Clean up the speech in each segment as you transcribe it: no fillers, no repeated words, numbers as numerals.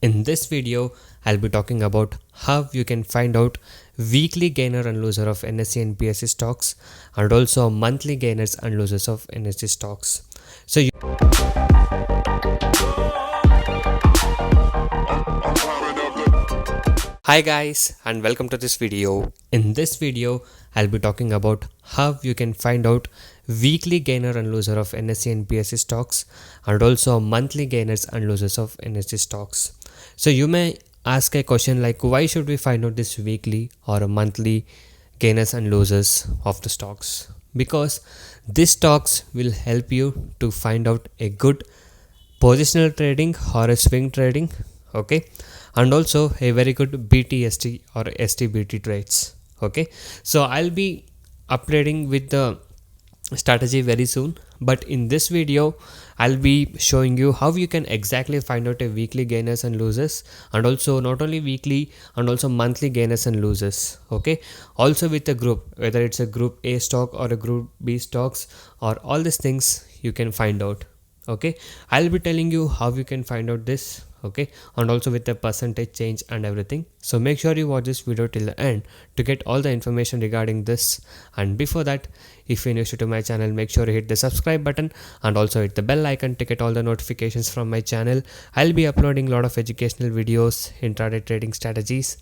In this video, I'll be talking about how you can find out weekly gainer and loser of Nse and Bse stocks and also monthly gainers and losers of Nse stocks. Hi guys and welcome to this video. In this video, I'll be talking about how you can find out weekly gainer and loser of Nse and Bse stocks and also monthly gainers and losers of Nse stocks. So you may ask a question like, why should we find out this weekly or monthly gainers and losers of the stocks? Because these stocks will help you to find out a good positional trading or a swing trading, okay, and also a very good BTST or STBT trades. Okay, so I'll be updating with the strategy very soon, but in this video I'll be showing you how you can exactly find out a weekly gainers and losers, and also not only weekly and also monthly gainers and losers, okay, also with a group, whether it's a group A stock or a group B stocks, or all these things you can find out. Okay, I'll be telling you how you can find out this, okay, and also with the percentage change and everything. So make sure you watch this video till the end to get all the information regarding this. And before that, if you're new to my channel, make sure you hit the subscribe button and also hit the bell icon to get all the notifications from my channel. I'll be uploading a lot of educational videos, intraday trading strategies,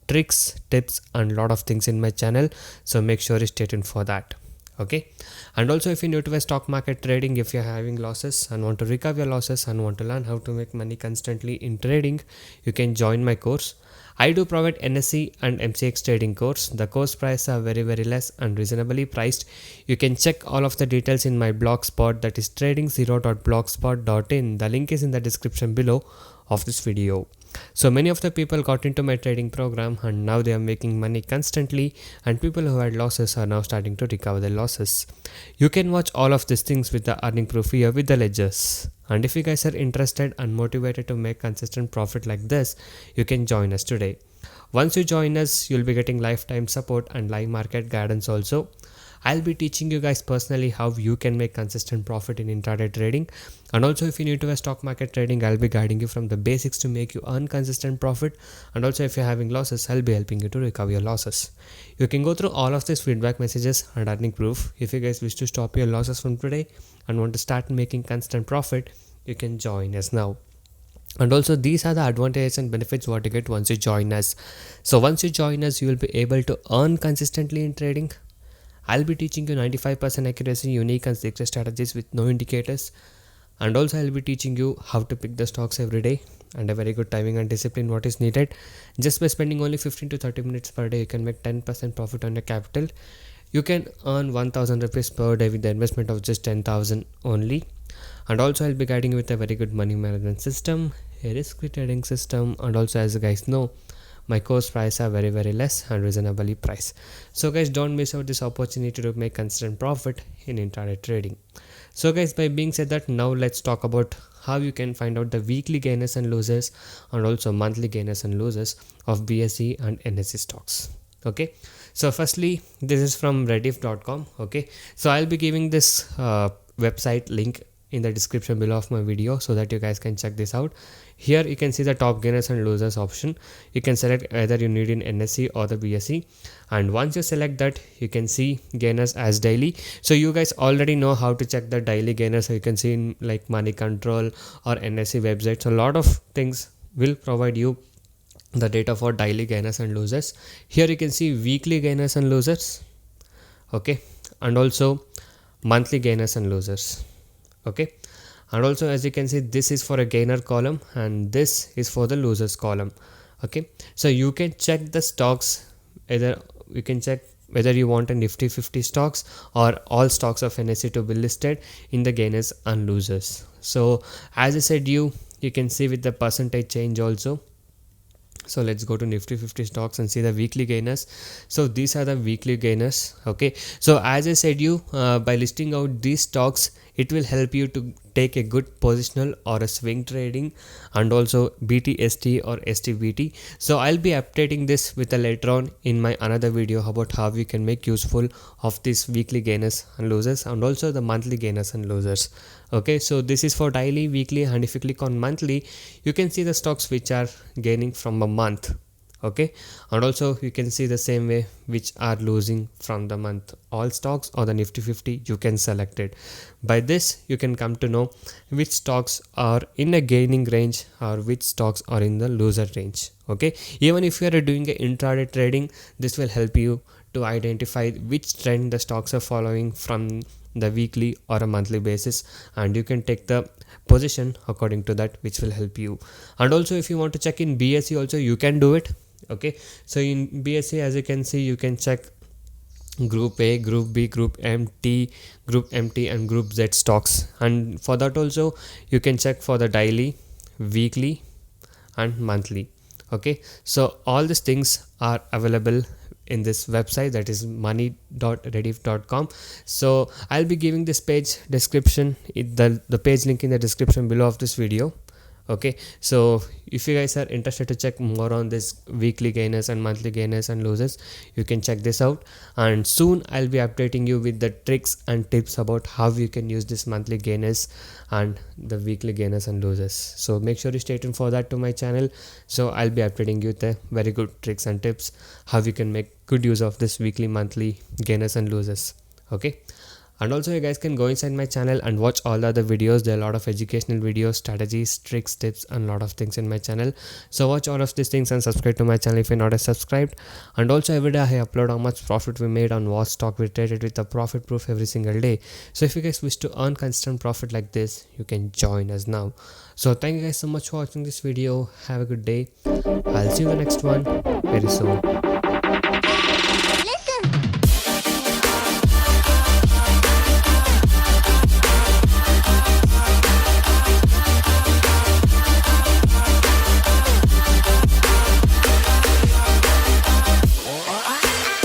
tricks, tips and a lot of things in my channel, so make sure you stay tuned for that. Okay, and also if you're new to a stock market trading, if you're having losses and want to recover your losses and want to learn how to make money constantly in trading, you can join my course. I do provide NSE and MCX trading course. The course price are very less and reasonably priced. You can check all of the details in my blog spot, that is trading0.blogspot.in. The link is in the description below of this video. So many of the people got into my trading program and now they are making money constantly, and people who had losses are now starting to recover their losses. You can watch all of these things with the earning proof here with the ledgers. And if you guys are interested and motivated to make consistent profit like this, you can join us today. Once you join us, you'll be getting lifetime support and live market guidance also. I'll be teaching you guys personally how you can make consistent profit in intraday trading, and also if you're new to a stock market trading, I'll be guiding you from the basics to make you earn consistent profit, and also if you're having losses, I'll be helping you to recover your losses. You can go through all of these feedback messages and earning proof. If you guys wish to stop your losses from today and want to start making constant profit, you can join us now. And also these are the advantages and benefits what you get once you join us. So once you join us, you will be able to earn consistently in trading. I'll be teaching you 95% accuracy, unique and secret strategies with no indicators, and also I'll be teaching you how to pick the stocks every day and a very good timing and discipline what is needed. Just by spending only 15 to 30 minutes per day, you can make 10% profit on your capital. You can earn 1000 rupees per day with the investment of just 10,000 only. And also I'll be guiding you with a very good money management system, a risk-free trading system, and also as you guys know, my course price are very less and reasonably priced. So guys, don't miss out this opportunity to make consistent profit in intraday trading. So guys, by being said that, now let's talk about how you can find out the weekly gainers and losers and also monthly gainers and losers of BSE and NSE stocks. Okay, so firstly, this is from rediff.com. okay, so I'll be giving this website link in the description below of my video so that you guys can check this out. Here you can see the top gainers and losers option. You can select either you need in NSE or the BSE, and once you select that, you can see gainers as daily. So you guys already know how to check the daily gainers. So you can see in like money control or NSE websites, so a lot of things will provide you the data for daily gainers and losers. Here you can see weekly gainers and losers, okay, and also monthly gainers and losers. Okay, and also as you can see, this is for a gainer column and this is for the losers column. Okay, so you can check the stocks, either you can check whether you want a Nifty 50 stocks or all stocks of NSE to be listed in the gainers and losers. So as I said, you can see with the percentage change also. So let's go to Nifty 50 stocks and see the weekly gainers. So these are the weekly gainers. Okay, so as I said, by listing out these stocks, it will help you to take a good positional or a swing trading, and also BTST or STBT. So I'll be updating this with a later on in my another video about how you can make useful of these weekly gainers and losers, and also the monthly gainers and losers. Okay, so this is for daily, weekly, and if you click on monthly, you can see the stocks which are gaining from a month. Okay, and also you can see the same way which are losing from the month. All stocks or the Nifty 50, you can select it. By this you can come to know which stocks are in a gaining range or which stocks are in the loser range. Okay, even if you are doing a intraday trading, this will help you to identify which trend the stocks are following from the weekly or a monthly basis, and you can take the position according to that, which will help you. And also if you want to check in BSE also, you can do it. Okay, so in BSE, as you can see, you can check group A, group B, group MT, and group Z stocks, and for that also you can check for the daily, weekly, and monthly. Okay, so all these things are available in this website, that is money.rediff.com. so I'll be giving this page description, the page link in the description below of this video. Okay, so if you guys are interested to check more on this weekly gainers and monthly gainers and losers, you can check this out, and soon I'll be updating you with the tricks and tips about how you can use this monthly gainers and the weekly gainers and losers. So make sure you stay tuned for that to my channel. So I'll be updating you with the very good tricks and tips how you can make good use of this weekly, monthly gainers and losers. Okay, and also you guys can go inside my channel and watch all the other videos. There are a lot of educational videos, strategies, tricks, tips, and a lot of things in my channel. So watch all of these things and subscribe to my channel if you're not subscribed. And also every day I upload how much profit we made on what stock we traded with a profit proof every single day. So if you guys wish to earn constant profit like this, you can join us now. So thank you guys so much for watching this video. Have a good day. I'll see you in the next one very soon.